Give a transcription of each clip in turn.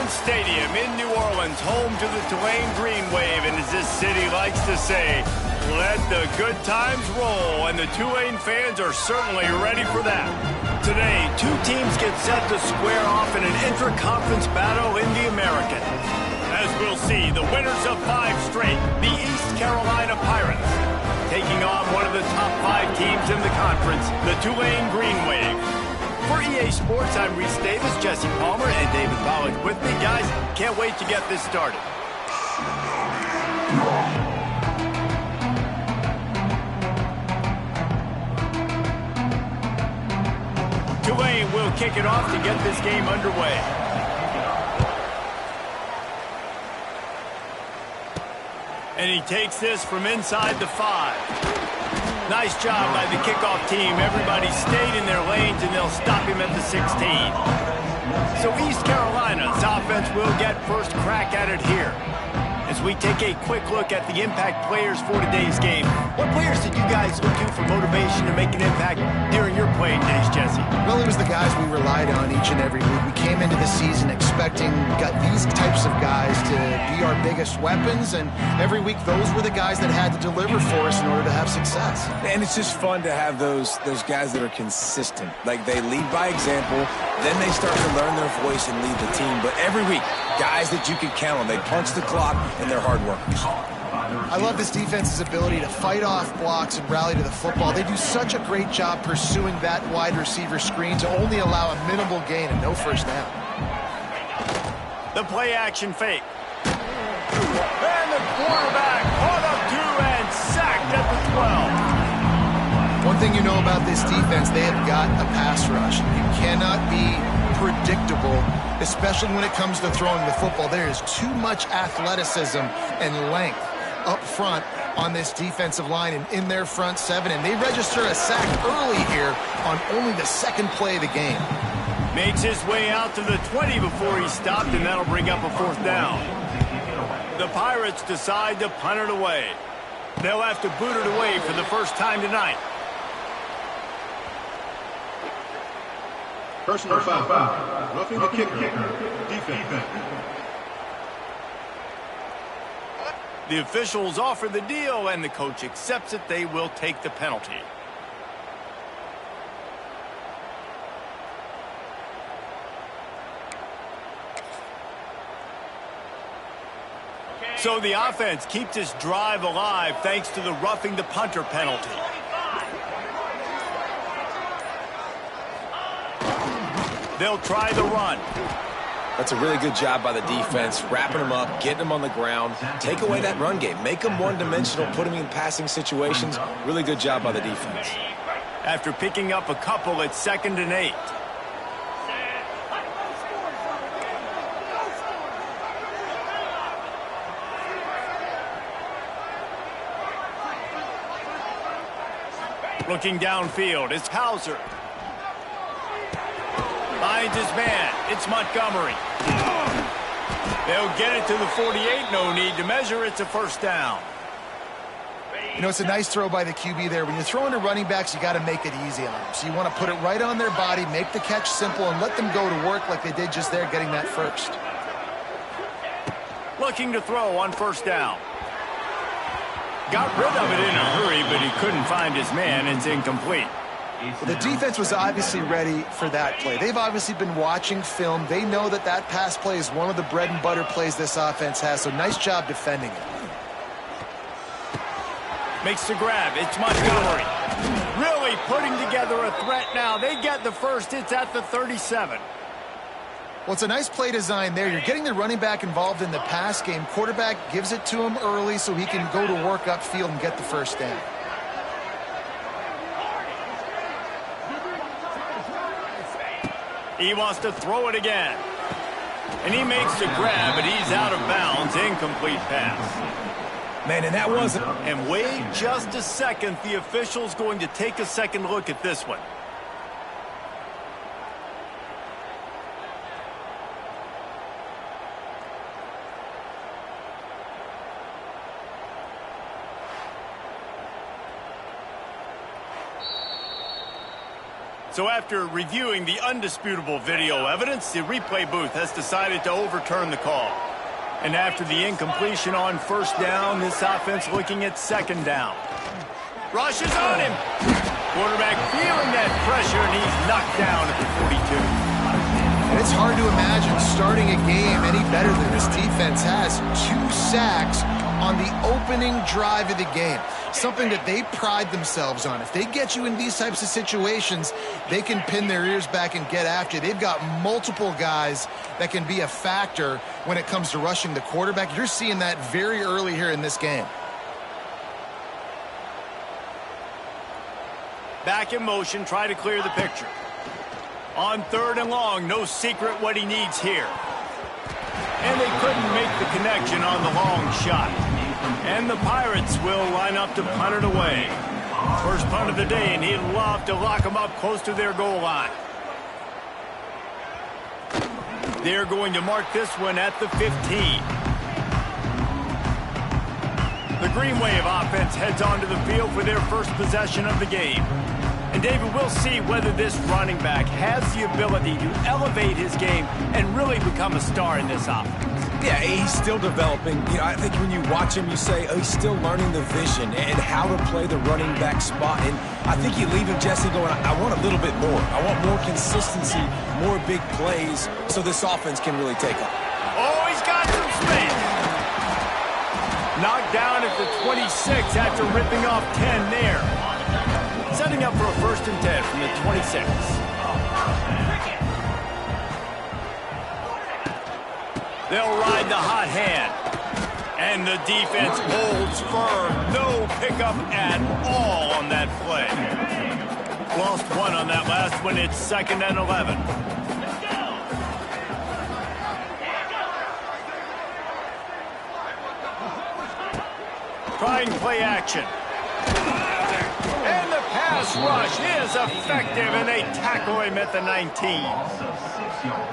Allianz Stadium in New Orleans, home to the Tulane Green Wave, and as this city likes to say, let the good times roll, and the Tulane fans are certainly ready for that. Today, two teams get set to square off in an intra-conference battle in the American. As we'll see, the winners of 5 straight, the East Carolina Pirates, taking on one of the top 5 teams in the conference, the Tulane Green Wave. For EA Sports, I'm Reese Davis, Jesse Palmer, and David Pollack with me. Guys, can't wait to get this started. Tulane will kick it off to get this game underway. And he takes this from inside the 5. Nice job by the kickoff team. Everybody stayed in their lanes, and they'll stop him at the 16. So East Carolina's offense will get first crack at it here. As we take a quick look at the impact players for today's game, what players did you guys look to for motivation to make an impact during your playing days, Jesse? Well, it was the guys we relied on each and every week. We came into the season expecting these types of guys to be our biggest weapons, and every week those were the guys that had to deliver for us in order to have success. And it's just fun to have those guys that are consistent. Like, they lead by example, then they start to learn their voice and lead the team. But every week, guys that you can count on. They punch the clock, and they're hard workers. I love this defense's ability to fight off blocks and rally to the football. They do such a great job pursuing that wide receiver screen to only allow a minimal gain and no first down. The play action fake. And the quarterback caught up to and sacked at the 12. One thing you know about this defense, they have got a pass rush. You cannot be predictable, especially when it comes to throwing the football. There is too much athleticism and length up front on this defensive line and in their front 7, and they register a sack early here on only the second play of the game. Makes his way out to the 20 before he stopped, and that'll bring up a 4th down. The Pirates decide to punt it away. They'll have to boot it away for the first time tonight. Personal foul. Roughing the kicker. Defense. The officials offer the deal, and the coach accepts it. They will take the penalty. So the offense keeps this drive alive thanks to the roughing the punter penalty. They'll try the run. That's a really good job by the defense, wrapping them up, getting them on the ground. Take away that run game. Make them one-dimensional, put them in passing situations. Really good job by the defense. After picking up a couple, it's 2nd and 8. Looking downfield, it's Hauser. Finds his man. It's Montgomery. They'll get it to the 48. No need to measure. It's a first down. You know, it's a nice throw by the QB there. When you're throwing to running backs, you got to make it easy on them. So you want to put it right on their body, make the catch simple, and let them go to work like they did just there, getting that first. Looking to throw on first down. Got rid of it in a hurry, but he couldn't find his man. It's incomplete. Well, the defense was obviously ready for that play. They've obviously been watching film. They know that that pass play is one of the bread and butter plays this offense has, so nice job defending it. Makes the grab. It's Montgomery. Really putting together a threat now. They get the first. It's at the 37. Well, it's a nice play design there. You're getting the running back involved in the pass game. Quarterback gives it to him early so he can go to work upfield and get the first down. He wants to throw it again. And he makes the grab, but he's out of bounds. Incomplete pass. Man, and that wasn't... And wait just a second. The official's going to take a second look at this one. So after reviewing the undisputable video evidence, the replay booth has decided to overturn the call. And after the incompletion on first down, this offense looking at second down. Rushes on him. Quarterback feeling that pressure, and he's knocked down at the 42. And it's hard to imagine starting a game any better than this defense has. 2 sacks on the opening drive of the game. Something that they pride themselves on. If they get you in these types of situations, they can pin their ears back and get after you. They've got multiple guys that can be a factor when it comes to rushing the quarterback. You're seeing that very early here in this game. Back in motion, try to clear the picture. On third and long, no secret what he needs here. And they couldn't make the connection on the long shot. And the Pirates will line up to punt it away. First punt of the day, and he'd love to lock them up close to their goal line. They're going to mark this one at the 15. The Green Wave offense heads onto the field for their first possession of the game. And David, we'll see whether this running back has the ability to elevate his game and really become a star in this offense. Yeah, he's still developing. You know, I think when you watch him, you say, oh, he's still learning the vision and how to play the running back spot. And I think you leave him, Jesse, going, I want a little bit more. I want more consistency, more big plays, so this offense can really take off. Oh, he's got some space. Knocked down at the 26 after ripping off 10 there. Setting up for a 1st and 10 from the 26. They'll ride the hot hand. And the defense holds firm. No pickup at all on that play. Lost 1 on that last one. It's 2nd and 11. Trying play action. And the pass rush is effective, and they tackle him at the 19.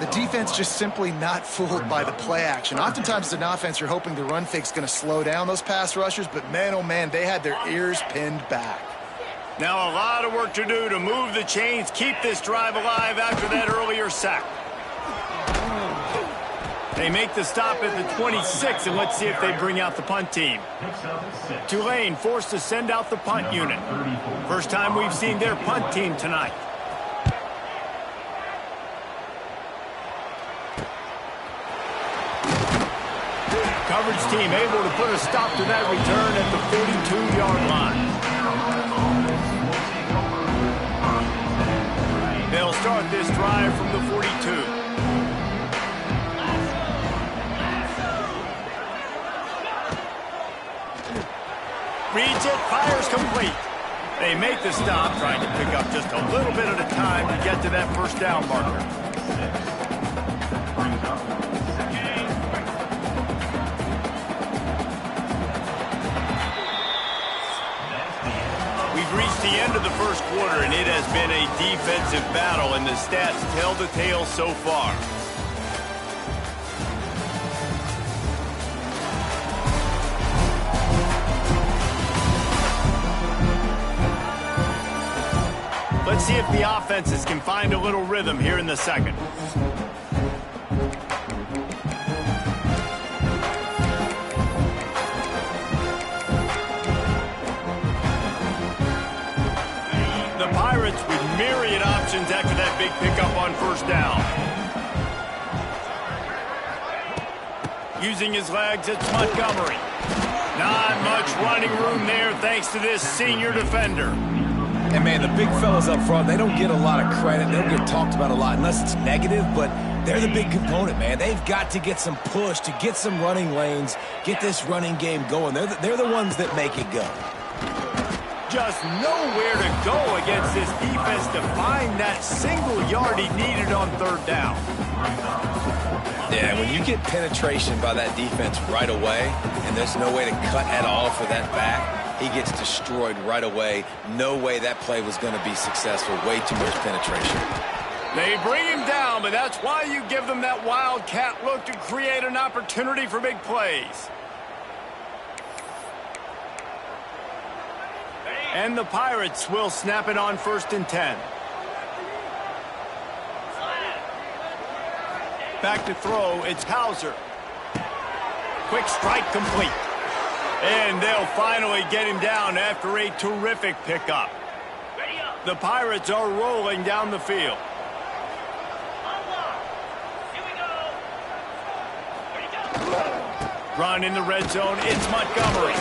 The defense just simply not fooled by the play action. Oftentimes as an offense, you're hoping the run fake's going to slow down those pass rushers, but man, oh man, they had their ears pinned back. Now a lot of work to do to move the chains, keep this drive alive after that earlier sack. They make the stop at the 26, and let's see if they bring out the punt team. Tulane forced to send out the punt unit. First time we've seen their punt team tonight. Coverage team able to put a stop to that return at the 42-yard line. They'll start this drive from the 42. Reads it, fires complete. They make the stop, trying to pick up just a little bit at a time to get to that 1st down marker. We've reached the end of the 1st quarter, and it has been a defensive battle, and the stats tell the tale so far. Let's see if the offenses can find a little rhythm here in the 2nd. The Pirates with myriad options after that big pickup on 1st down. Using his legs, it's Montgomery. Not much running room there thanks to this senior defender. And, man, the big fellas up front, they don't get a lot of credit. They don't get talked about a lot unless it's negative, but they're the big component, man. They've got to get some push, to get some running lanes, get this running game going. They're the ones that make it go. Just nowhere to go against this defense to find that single yard he needed on 3rd down. Yeah, when you get penetration by that defense right away, and there's no way to cut at all for that back, he gets destroyed right away. No way that play was going to be successful. Way too much penetration. They bring him down, but that's why you give them that wildcat look to create an opportunity for big plays. And the Pirates will snap it on 1st and 10. Back to throw, it's Hauser. Quick strike complete. And they'll finally get him down after a terrific pickup. The Pirates are rolling down the field. Run in the red zone, it's Montgomery.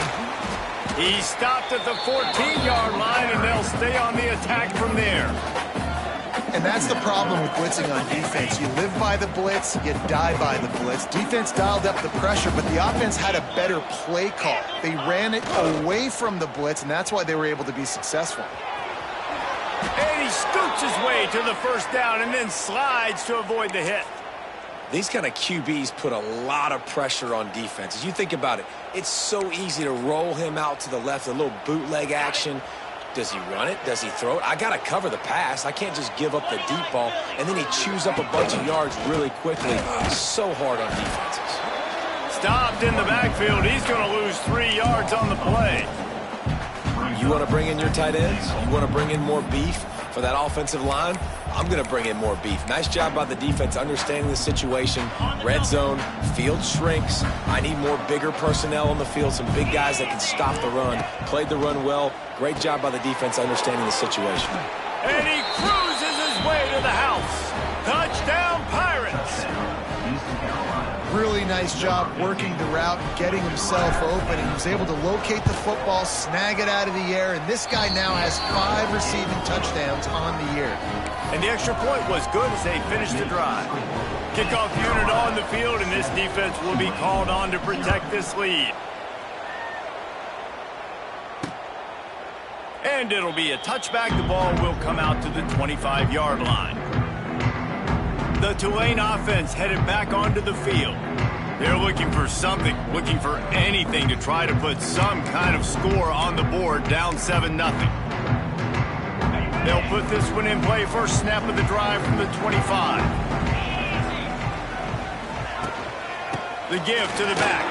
He's stopped at the 14-yard line, and they'll stay on the attack from there. And that's the problem with blitzing on defense. You live by the blitz, you die by the blitz. Defense dialed up the pressure, but the offense had a better play call. They ran it away from the blitz, and that's why they were able to be successful. And he scoots his way to the first down and then slides to avoid the hit. These kind of QBs put a lot of pressure on defenses. You think about it. It's so easy to roll him out to the left, a little bootleg action. Does he run it? Does he throw it? I got to cover the pass. I can't just give up the deep ball, and then he chews up a bunch of yards really quickly. So hard on defenses. Stopped in the backfield. He's going to lose 3 yards on the play. You want to bring in your tight ends? You want to bring in more beef for that offensive line? I'm going to bring in more beef. Nice job by the defense understanding the situation. Red zone, field shrinks. I need more bigger personnel on the field, some big guys that can stop the run. Played the run well. Great job by the defense understanding the situation. And he cruises his way to the house. Touchdown, Pirates. Really nice job working the route and getting himself open. He was able to locate the football, snag it out of the air, and this guy now has 5 receiving touchdowns on the year. And the extra point was good as they finished the drive. Kickoff unit on the field, and this defense will be called on to protect this lead. And it'll be a touchback. The ball will come out to the 25-yard line. The Tulane offense headed back onto the field. They're looking for something, looking for anything to try to put some kind of score on the board, down 7-0. They'll put this one in play, first snap of the drive from the 25. The give to the back.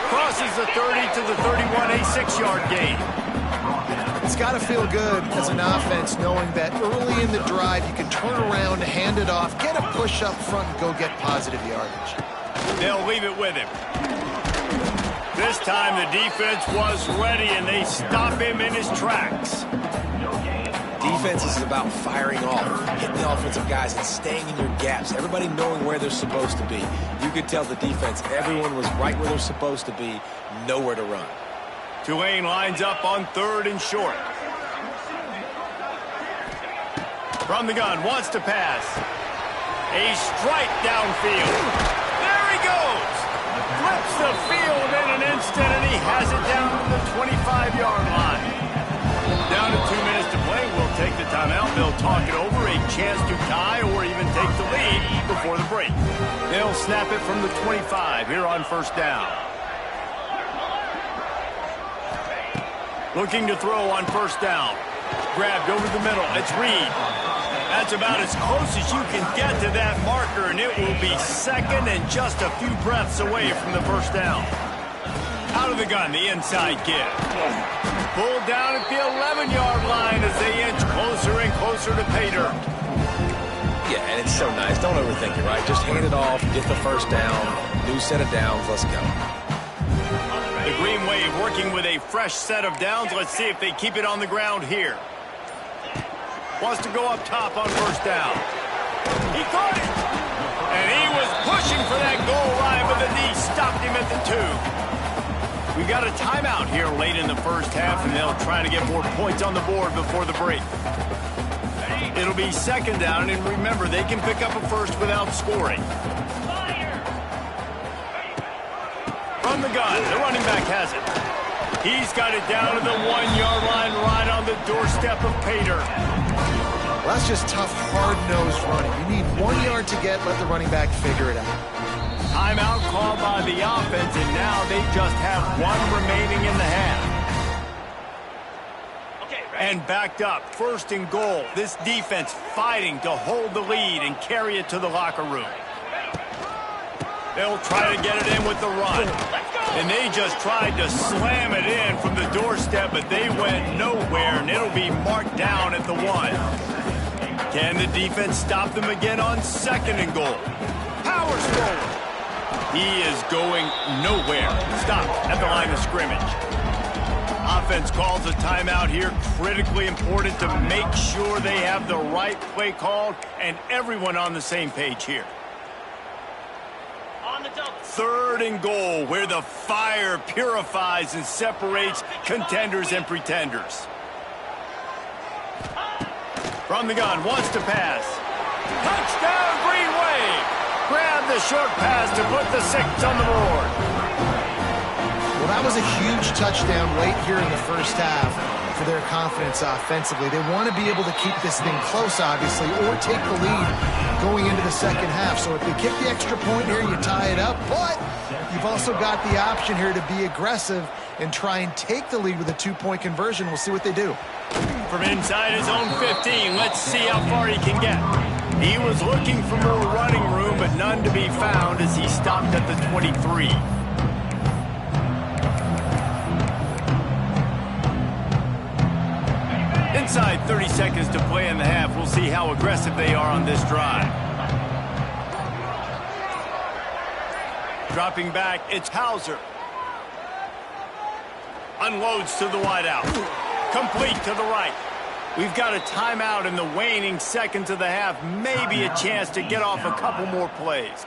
Crosses the 30 to the 31, a 6-yard gain. It's got to feel good as an offense knowing that early in the drive you can turn around, hand it off, get a push up front, and go get positive yardage. They'll leave it with him. This time the defense was ready, and they stop him in his tracks. Defense is about firing off, hitting the offensive guys and staying in your gaps. Everybody knowing where they're supposed to be. You could tell the defense, everyone was right where they're supposed to be, nowhere to run. Tulane lines up on 3rd and short. From the gun, wants to pass. A strike downfield. There he goes. Flips the field in an instant, and he has it down to the 25-yard line. Down to 2 minutes to play. We'll take the timeout. They'll talk it over, a chance to tie or even take the lead before the break. They'll snap it from the 25 here on first down. Looking to throw on first down. Grabbed over the middle. It's Reed. That's about as close as you can get to that marker, and it will be second and just a few breaths away from the first down. Out of the gun, the inside give. Pulled down at the 11-yard line as they inch closer and closer to pay dirt. Yeah, and it's so nice. Don't overthink it, right? Just hand it off, get the first down, new set of downs, let's go. The Green Wave working with a fresh set of downs. Let's see if they keep it on the ground here. Wants to go up top on first down. He caught it. And he was pushing for that goal line, but the knee stopped him at the 2. We've got a timeout here late in the first half, and they'll try to get more points on the board before the break. It'll be second down, and remember, they can pick up a first without scoring. From the gun, the running back has it. He's got it down to the 1-yard line, right on the doorstep of pay dirt. Well, that's just tough, hard-nosed running. You need 1 yard to get, let the running back figure it out. Timeout called by the offense, and now they just have 1 remaining in the half. And backed up, 1st and goal. This defense fighting to hold the lead and carry it to the locker room. They'll try to get it in with the run. And they just tried to slam it in from the doorstep, but they went nowhere, and it'll be marked down at the 1. Can the defense stop them again on 2nd and goal? Powers forward. He is going nowhere. Stopped at the line of scrimmage. Offense calls a timeout here. Critically important to make sure they have the right play called and everyone on the same page here. 3rd and goal, where the fire purifies and separates contenders and pretenders. From the gun, wants to pass. Touchdown, Green Wave! Grab the short pass to put the 6 on the board. Well, that was a huge touchdown late here in the first half for their confidence offensively. They want to be able to keep this thing close, obviously, or take the lead going into the second half. So if they kick the extra point here, you tie it up. But you've also got the option here to be aggressive and try and take the lead with a 2-point conversion. We'll see what they do. From inside his own 15, let's see how far he can get. He was looking for more running room, but none to be found as he stopped at the 23. Inside 30 seconds to play in the half. We'll see how aggressive they are on this drive. Dropping back, it's Hauser. Unloads to the wideout. Complete to the right. We've got a timeout in the waning seconds of the half. Maybe a chance to get off a couple more plays.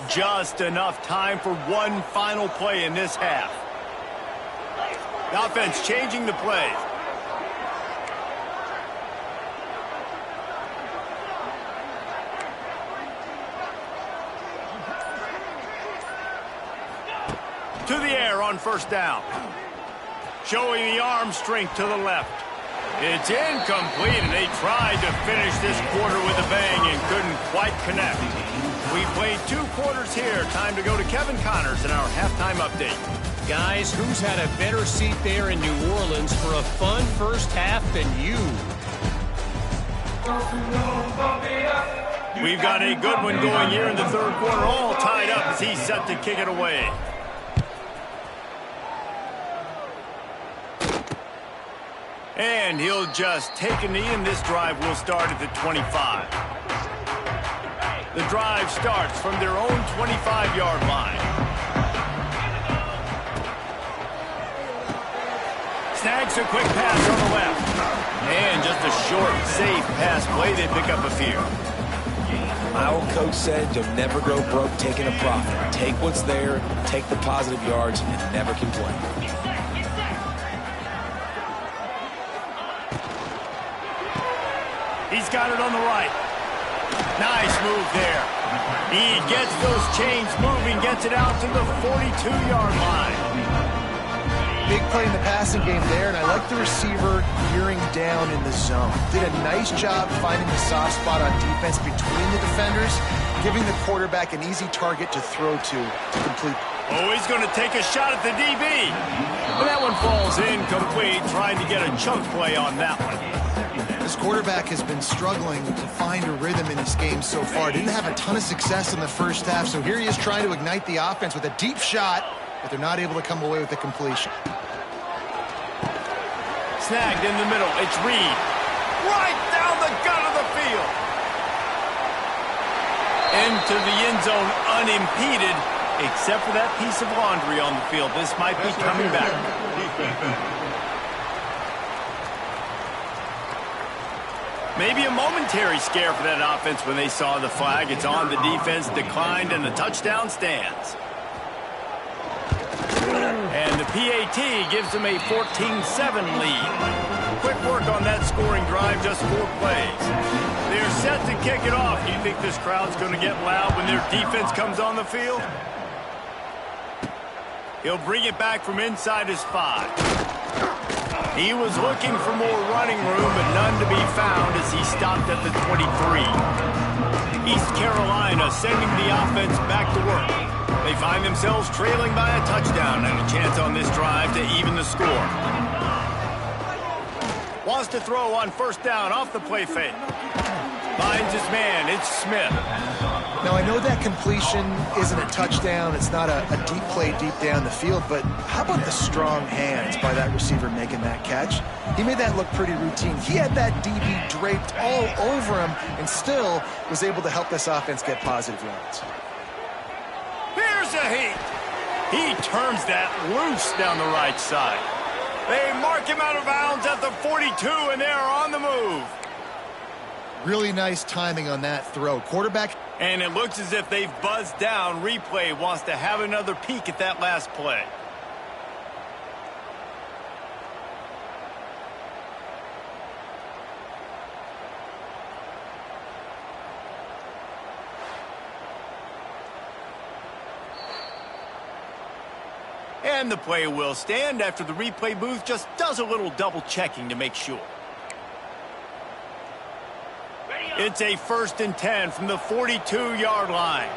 Just enough time for one final play in this half. The offense changing the play. To the air on 1st down. Showing the arm strength to the left. It's incomplete, and they tried to finish this quarter with a bang and couldn't quite connect. We played 2 quarters here. Time to go to Kevin Connors in our halftime update. Guys, who's had a better seat there in New Orleans for a fun first half than you? We've got a good one going here in the 3rd quarter, all tied up as he's set to kick it away. And he'll just take a knee, and this drive will start at the 25. The drive starts from their own 25-yard line. Snags a quick pass on the left. And just a short, safe pass play. They pick up a few. My old coach said you'll never go broke taking a profit. Take what's there, take the positive yards, and never complain. He's got it on the right. Nice move there. He gets those chains moving, gets it out to the 42-yard line. Big play in the passing game there, and I like the receiver gearing down in the zone. Did a nice job finding the soft spot on defense between the defenders, giving the quarterback an easy target to throw to complete. Oh, he's going to take a shot at the DB. And that one falls incomplete, trying to get a chunk play on that one. This quarterback has been struggling to find a rhythm in this game so far. Didn't have a ton of success in the first half, so here he is trying to ignite the offense with a deep shot, but they're not able to come away with the completion. Snagged in the middle. It's Reed. Right down the gut of the field. Into the end zone unimpeded, except for that piece of laundry on the field. This might be coming back. Maybe a momentary scare for that offense when they saw the flag. It's on. The defense declined, and the touchdown stands. And the PAT gives them a 14-7 lead. Quick work on that scoring drive, just 4 plays. They're set to kick it off. Do you think this crowd's going to get loud when their defense comes on the field? He'll bring it back from inside his 5. He was looking for more running room, but none to be found as he stopped at the 23. East Carolina sending the offense back to work. They find themselves trailing by a touchdown and a chance on this drive to even the score. Wants to throw on first down off the play fake. Finds his man. It's Smith. Now, I know that completion isn't a touchdown. It's not a deep play deep down the field, but how about the strong hands by that receiver making that catch? He made that look pretty routine. He had that DB draped all over him and still was able to help this offense get positive yards. Here's a heat. He turns that loose down the right side. They mark him out of bounds at the 42, and they're on the move. Really nice timing on that throw. Quarterback. And it looks as if they've buzzed down. Replay wants to have another peek at that last play. And the play will stand after the replay booth just does a little double checking to make sure. It's a 1st and 10 from the 42-yard line.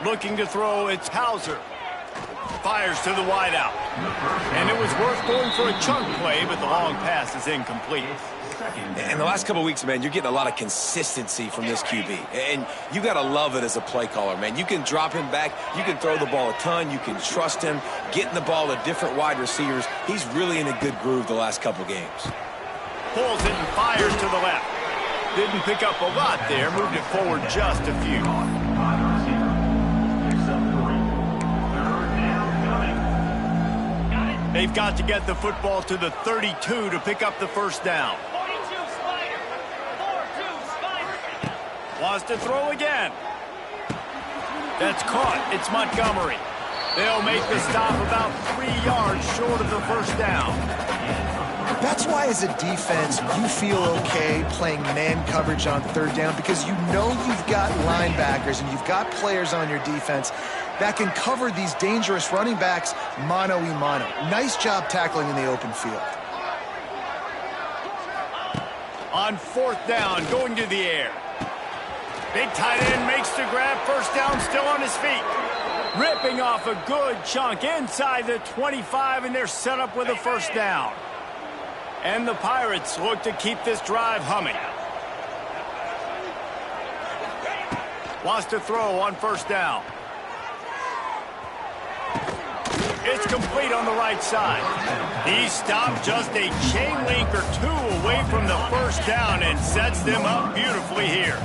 Looking to throw, it's Hauser. Fires to the wideout. And it was worth going for a chunk play, but the long pass is incomplete. In the last couple of weeks, man, you're getting a lot of consistency from this QB. And you got to love it as a play caller, man. You can drop him back. You can throw the ball a ton. You can trust him. Getting the ball to different wide receivers. He's really in a good groove the last couple games. Pulls it and fires to the left. Didn't pick up a lot there. Moved it forward just a few. They've got to get the football to the 32 to pick up the first down. Wants to throw again. That's caught. It's Montgomery. They'll make the stop about 3 yards short of the first down. That's why as a defense, you feel okay playing man coverage on 3rd down because you know you've got linebackers and you've got players on your defense that can cover these dangerous running backs mano-a-mano. Nice job tackling in the open field. On 4th down, going to the air. Big tight end makes the grab. First down, still on his feet. Ripping off a good chunk inside the 25, and they're set up with a first down. And the Pirates look to keep this drive humming. Wants to throw on first down. It's complete on the right side. He stopped just a chain link or 2 away from the first down and sets them up beautifully here.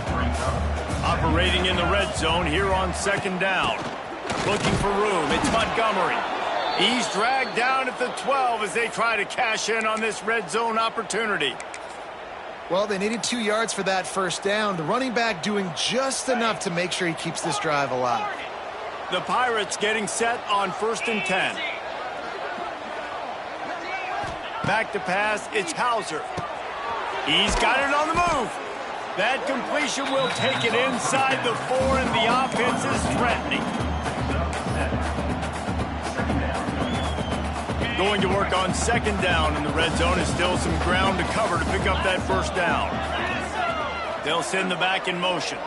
Operating in the red zone here on 2nd down. Looking for room. It's Montgomery. He's dragged down at the 12 as they try to cash in on this red zone opportunity. Well, they needed 2 yards for that first down. The running back doing just enough to make sure he keeps this drive alive. The Pirates getting set on 1st and 10. Back to pass, it's Hauser. He's got it on the move. That completion will take it inside the 4, and the offense is threatening. Going to work on 2nd down, and the red zone is still some ground to cover to pick up that first down. They'll send the back in motion.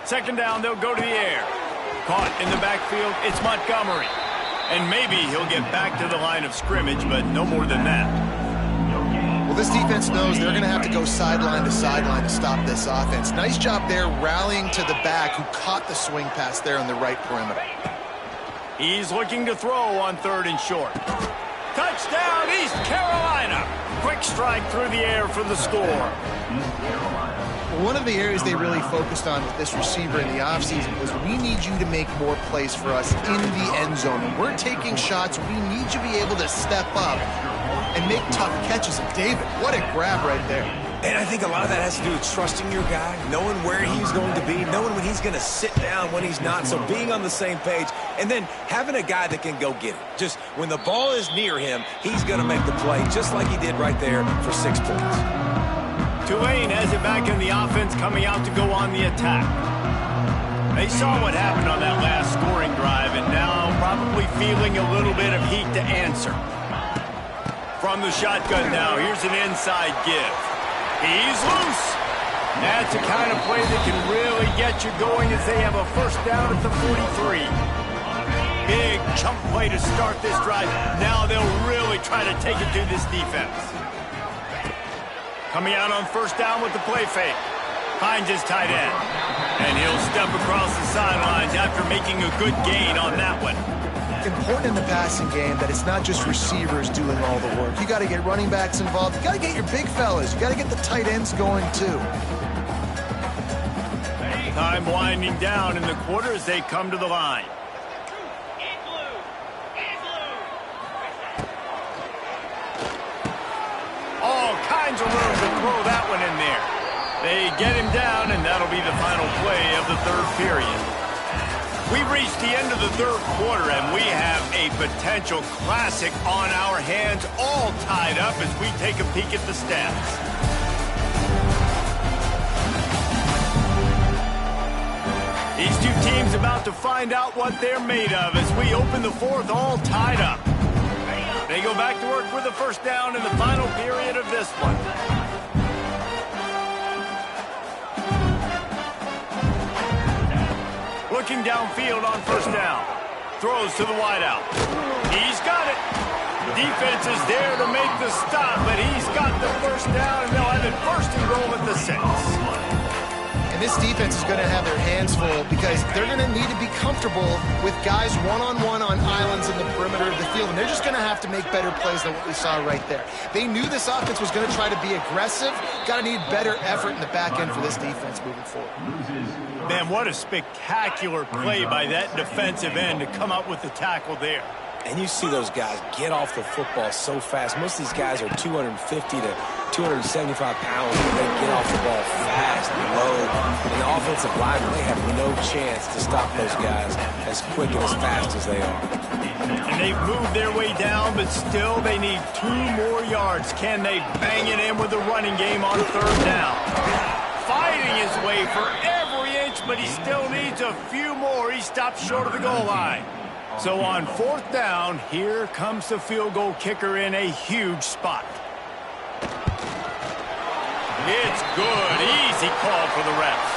2nd down, they'll go to the air. Caught in the backfield, it's Montgomery. And maybe he'll get back to the line of scrimmage, but no more than that. Well, this defense knows they're going to have to go sideline to stop this offense. Nice job there rallying to the back who caught the swing pass there on the right perimeter. He's looking to throw on 3rd and short. Touchdown, East Carolina. Quick strike through the air for the score. One of the areas they really focused on with this receiver in the offseason was we need you to make more plays for us in the end zone. When we're taking shots, we need you to be able to step up and make tough catches. And David, what a grab right there. And I think a lot of that has to do with trusting your guy, knowing where he's going to be, knowing when he's going to sit down, when he's not. So being on the same page, and then having a guy that can go get it. Just when the ball is near him, he's going to make the play, just like he did right there for 6 points. Tulane has it back in the offense, coming out to go on the attack. They saw what happened on that last scoring drive, and now probably feeling a little bit of heat to answer. From the shotgun now, here's an inside give. He's loose. That's the kind of play that can really get you going as they have a first down at the 43. big chunk play to start this drive. Now they'll really try to take it to this defense. Coming out on first down with the play fake. Finds his tight end. And he'll step across the sidelines after making a good gain on that one. Important in the passing game that it's not just receivers doing all the work. You got to get running backs involved. You got to get your big fellas. You got to get the tight ends going too. Time winding down in the quarter as they come to the line. All kinds of room to throw that one in there. They get him down, and that'll be the final play of the third period. We've reached the end of the third quarter, and we have a potential classic on our hands, all tied up as we take a peek at the stats. These two teams about to find out what they're made of as we open the fourth, all tied up. They go back to work with the first down in the final period of this one. Looking downfield on first down. Throws to the wideout. He's got it. Defense is there to make the stop, but he's got the first down, and they'll have it first and goal at the 6. And this defense is going to have their hands full because they're going to need to be comfortable with guys one-on-one on islands in the perimeter of the field, and they're just going to have to make better plays than what we saw right there. They knew this offense was going to try to be aggressive. Got to need better effort in the back end for this defense moving forward. Man, what a spectacular play by that defensive end to come up with the tackle there. And you see those guys get off the football so fast. Most of these guys are 250 to 275 pounds, and they get off the ball fast and low. And the offensive line, they have no chance to stop those guys as quick and as fast as they are. And they've moved their way down, but still they need 2 more yards. Can they bang it in with the running game on third down? Fighting his way for every inch, but he still needs a few more. He stops short of the goal line. So on fourth down, here comes the field goal kicker in a huge spot. It's good. Easy call for the refs.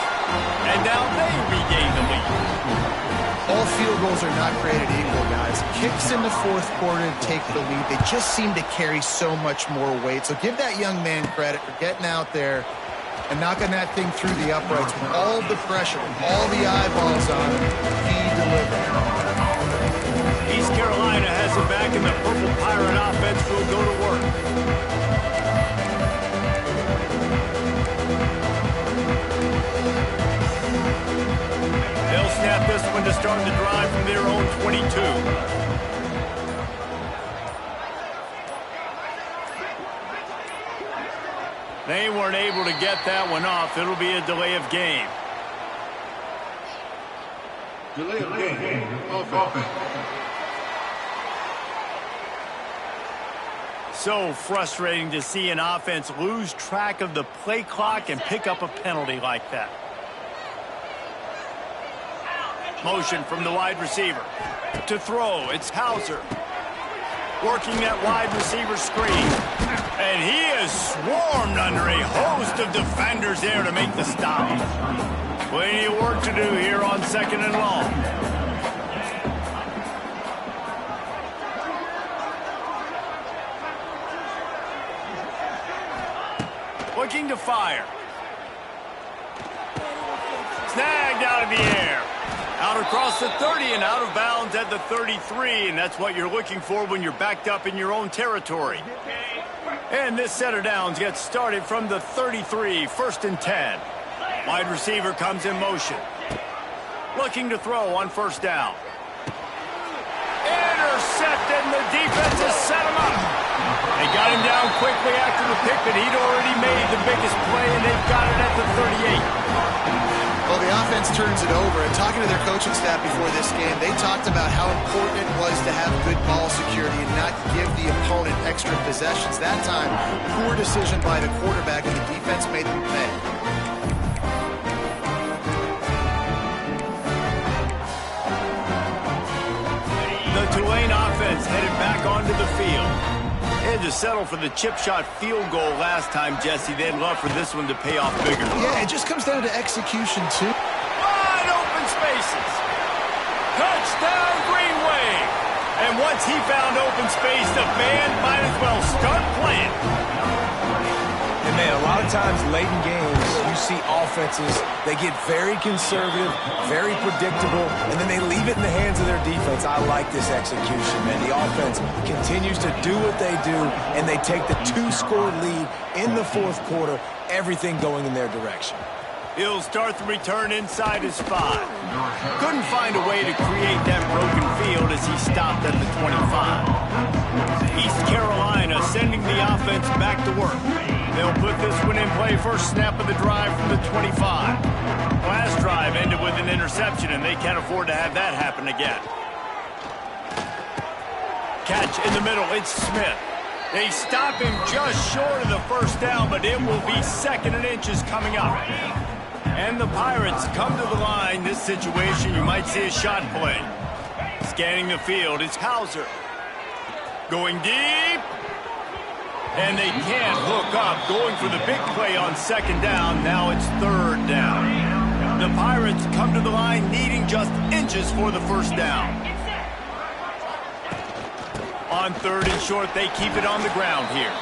And now they regain the lead. All field goals are not created equal, guys. Kicks in the fourth quarter to take the lead. They just seem to carry so much more weight. So give that young man credit for getting out there and knocking that thing through the uprights with all the pressure, all the eyeballs on him. He delivered. East Carolina has it back, and the Purple Pirate offense will go to work. They'll snap this one to start the drive from their own 22. They weren't able to get that one off. It'll be a delay of game. Delay of game. Offense. So frustrating to see an offense lose track of the play clock and pick up a penalty like that. Motion from the wide receiver. To throw, it's Hauser. Working that wide receiver screen. And he is swarmed under a host of defenders there to make the stop. Plenty of work to do here on second and long. Looking to fire. Snagged out of the air. Out across the 30 and out of bounds at the 33, and that's what you're looking for when you're backed up in your own territory. And this set of downs gets started from the 33, first and 10. Wide receiver comes in motion. Looking to throw on first down. Intercepted, and the defense has set him up. They got him down quickly after the pick, but he'd already made the biggest play, and they've got it at the 38. Well, the offense turns it over, and talking to their coaching staff before this game, they talked about how important it was to have good ball security and not give the opponent extra possessions. That time, poor decision by the quarterback, and the defense made them pay. The Tulane offense headed back onto the field. They had to settle for the chip shot field goal last time, Jesse. They'd love for this one to pay off bigger. Yeah, it just comes down to execution, too. Wide open spaces. Touchdown, Green Wave. And once he found open space, the band might as well start playing. And man, a lot of times late in games, you see offenses, they get very conservative, very predictable, and then they leave it in the hands of their defense. I like this execution, man. The offense continues to do what they do, and they take the 2-score lead in the fourth quarter, everything going in their direction. He'll start the return inside his 5. Couldn't find a way to create that broken field as he stopped at the 25. East Carolina sending the offense back to work. They'll put this one in play first snap of the drive from the 25. Last drive ended with an interception, and they can't afford to have that happen again. Catch in the middle, it's Smith. They stop him just short of the first down, but it will be 2nd and inches coming up. And the Pirates come to the line. This situation, you might see a shot play. Scanning the field, it's Hauser. Going deep. And they can't hook up. Going for the big play on 2nd down. Now it's 3rd down. The Pirates come to the line needing just inches for the first down. On 3rd and short, they keep it on the ground here.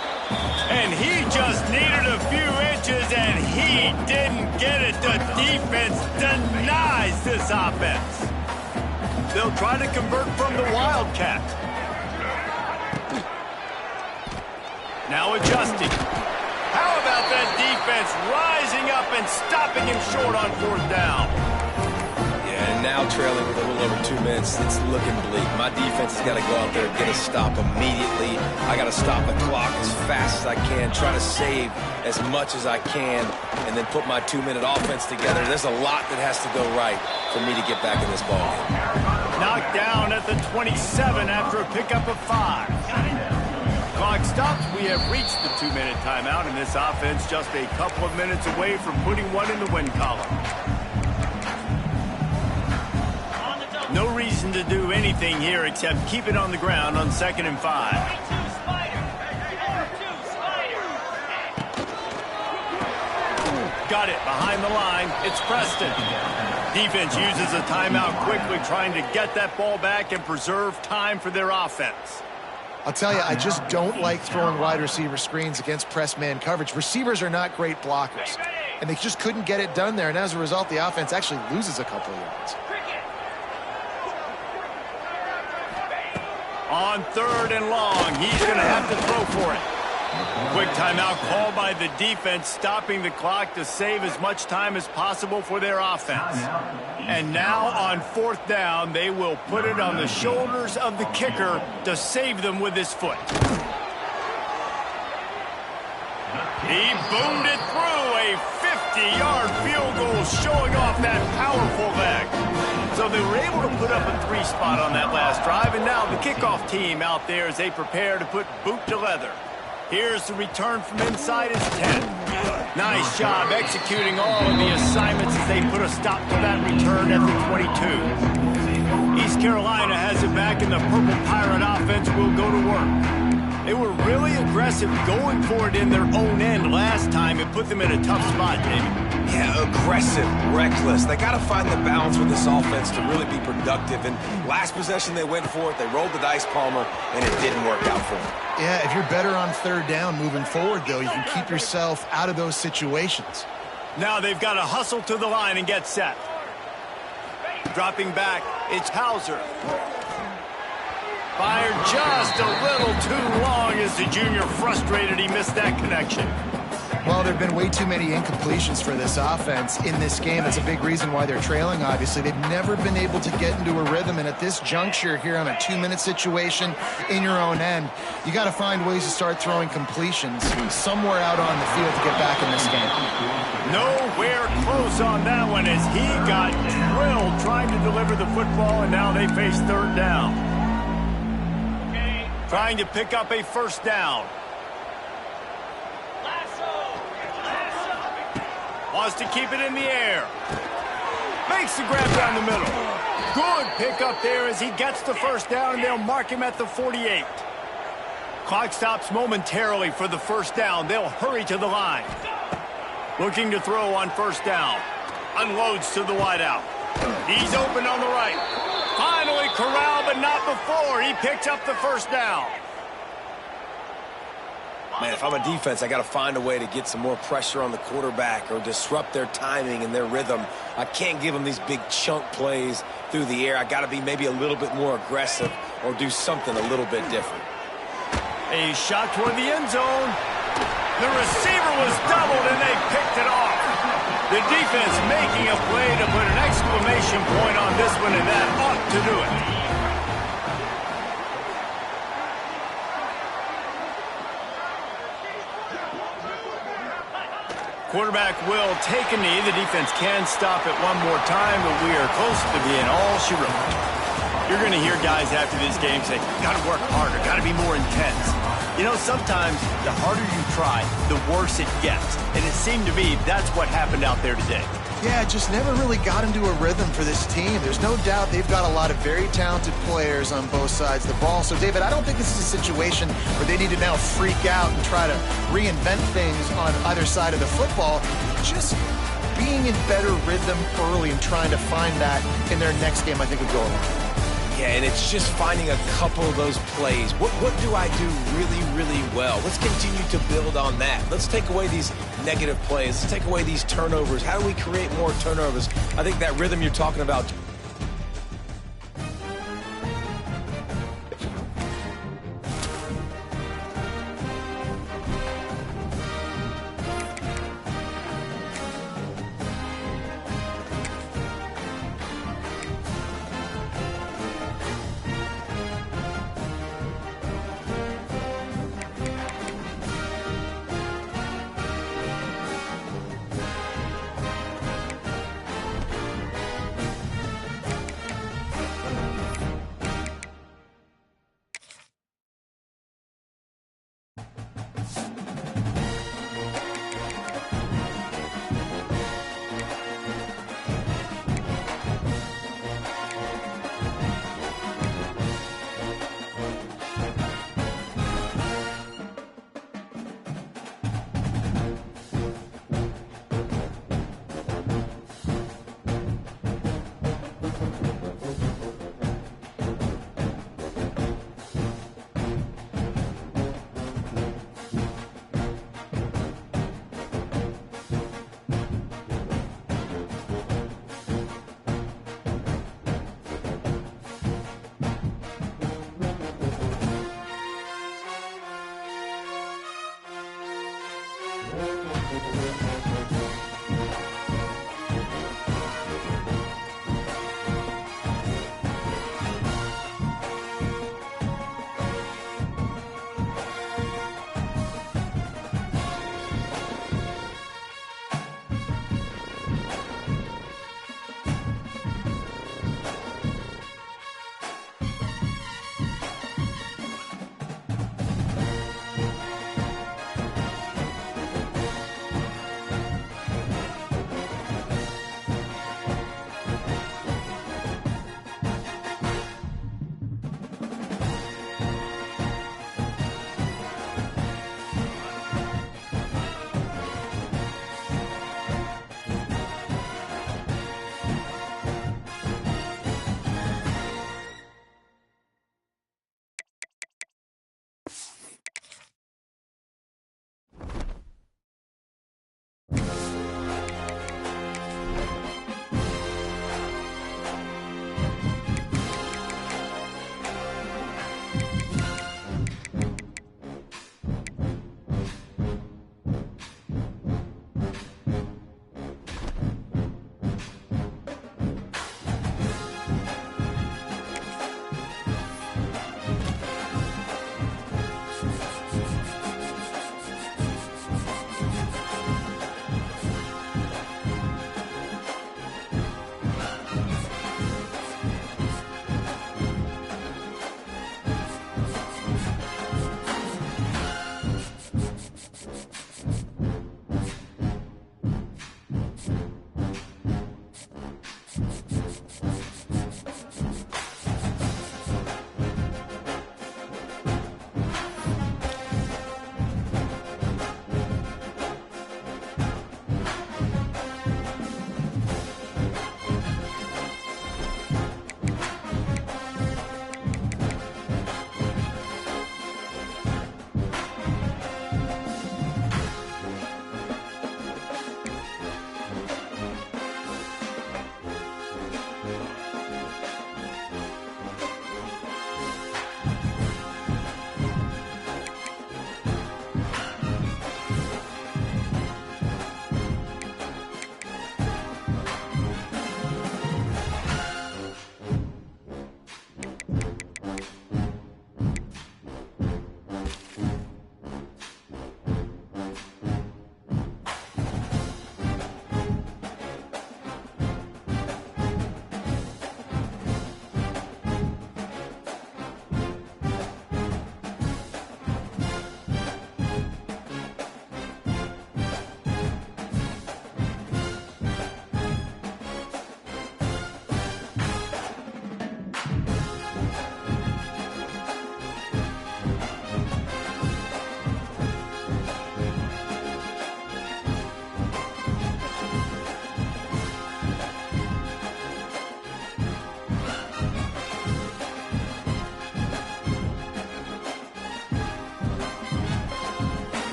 And he just needed a few inches, and he didn't get it. The defense denies this offense. They'll try to convert from the Wildcat. Now adjusting. How about that defense rising up and stopping him short on 4th down? And now trailing with a little over 2 minutes, it's looking bleak. My defense has got to go out there and get a stop immediately. I got to stop the clock as fast as I can, try to save as much as I can, and then put my 2-minute offense together. There's a lot that has to go right for me to get back in this ballgame. Knocked down at the 27 after a pickup of 5. Clock stops. We have reached the 2-minute timeout, and this offense just a couple of minutes away from putting one in the win column. No reason to do anything here except keep it on the ground on 2nd and 5. Got it behind the line. It's Preston. Defense uses a timeout quickly, trying to get that ball back and preserve time for their offense. I'll tell you, I just don't like throwing wide receiver screens against press man coverage. Receivers are not great blockers, and they just couldn't get it done there, and as a result, the offense actually loses a couple of yards. On 3rd and long, he's going to have to throw for it. Quick timeout called by the defense, stopping the clock to save as much time as possible for their offense. And now on 4th down, they will put it on the shoulders of the kicker to save them with his foot. He boomed it through, a 50-yard field goal showing off that powerful leg. So they were able to put up a 3 spot on that last drive, and now the kickoff team out there as they prepare to put boot to leather. Here's the return from inside his 10. Nice job executing all of the assignments as they put a stop to that return at the 22. East Carolina has it back, and the Purple Pirate offense will go to work. They were really aggressive going for it in their own end last time. It put them in a tough spot, David. Yeah, aggressive, reckless. They got to find the balance with this offense to really be productive. And last possession, they went for it. They rolled the dice, Palmer, and it didn't work out for them. Yeah, if you're better on 3rd down moving forward, though, you can keep yourself out of those situations. Now they've got to hustle to the line and get set. Dropping back, it's Hauser. Fired just a little too long as the junior frustrated he missed that connection. Well, there have been way too many incompletions for this offense in this game. That's a big reason why they're trailing, obviously. They've never been able to get into a rhythm, and at this juncture here on a 2-minute situation in your own end, you got to find ways to start throwing completions somewhere out on the field to get back in this game. Nowhere close on that one as he got drilled trying to deliver the football, and now they face 3rd down. Trying to pick up a 1st down. Wants to keep it in the air. Makes the grab down the middle. Good pickup there as he gets the 1st down, and they'll mark him at the 48. Clock stops momentarily for the 1st down. They'll hurry to the line. Looking to throw on 1st down. Unloads to the wideout. He's open on the right. Corral, but not before. He picked up the first down. Man, if I'm a defense, I got to find a way to get some more pressure on the quarterback or disrupt their timing and their rhythm. I can't give them these big chunk plays through the air. I got to be maybe a little bit more aggressive or do something a little bit different. A shot toward the end zone. The receiver was doubled, and they picked it off. The defense making a play to put an exclamation point on this one, and that ought to do it. Quarterback will take a knee. The defense can stop it one more time, but we are close to being all she wrote. You're going to hear guys after this game say, got to work harder, got to be more intense. You know, sometimes the harder you try, the worse it gets. And it seemed to me that's what happened out there today. Yeah, just never really got into a rhythm for this team. There's no doubt they've got a lot of very talented players on both sides of the ball. So, David, I don't think this is a situation where they need to now freak out and try to reinvent things on either side of the football. Just being in better rhythm early and trying to find that in their next game, I think, would go a long way. Yeah, and it's just finding a couple of those plays. What do I do really, really well? Let's continue to build on that. Let's take away these negative plays. Let's take away these turnovers. How do we create more turnovers? I think that rhythm you're talking about.